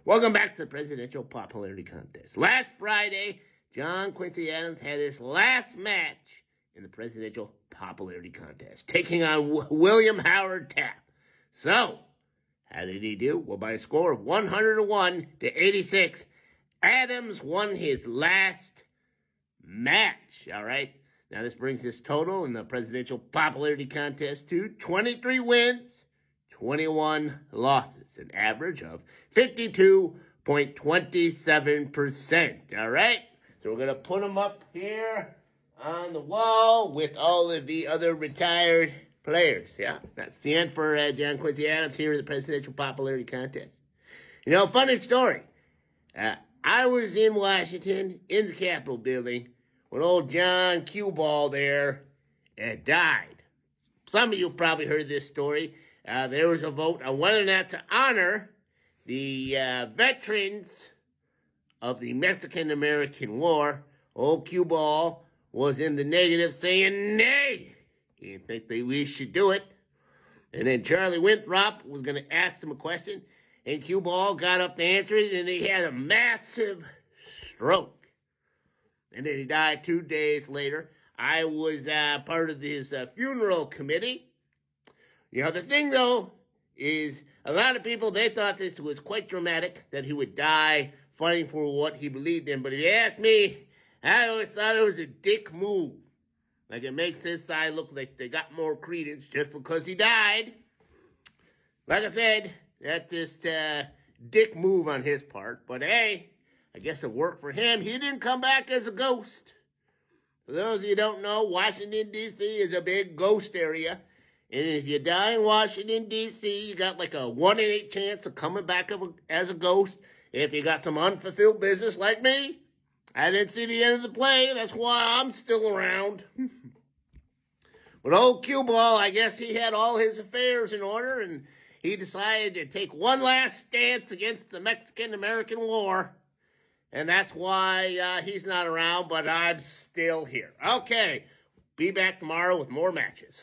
Welcome back to the Presidential Popularity Contest. Last Friday, John Quincy Adams had his last match in the Presidential Popularity Contest, taking on William Howard Taft. So, how did he do? Well, by a score of 101 to 86, Adams won his last match, all right? Now, this brings his total in the Presidential Popularity Contest to 23 wins, 21 losses, an average of 52.27%, all right? So we're going to put them up here on the wall with all of the other retired players, yeah? That's the end for John Quincy Adams here in the Presidential Popularity Contest. You know, funny story. I was in Washington, in the Capitol building, when old John Q Ball there died. Some of you probably heard this story. There was a vote on whether or not to honor the veterans of the Mexican-American War. Old Q Ball was in the negative, saying nay. He didn't think that we should do it. And then Charlie Winthrop was going to ask him a question, and Q Ball got up to answer it, and he had a massive stroke. And then he died 2 days later. I was part of his funeral committee. You know, the thing, though, is a lot of people, they thought this was quite dramatic, that he would die fighting for what he believed in. But if you ask me, I always thought it was a dick move. Like, it makes this side look like they got more credence just because he died. Like I said, that's just dick move on his part. But hey, I guess it worked for him. He didn't come back as a ghost. For those of you who don't know, Washington, D.C. is a big ghost area. And if you die in Washington, D.C., you got like a 1 in 8 chance of coming back as a ghost. If you got some unfulfilled business like me, I didn't see the end of the play. That's why I'm still around. But old Q Ball, I guess he had all his affairs in order, and he decided to take one last stance against the Mexican-American War. And that's why he's not around, but I'm still here. Okay, be back tomorrow with more matches.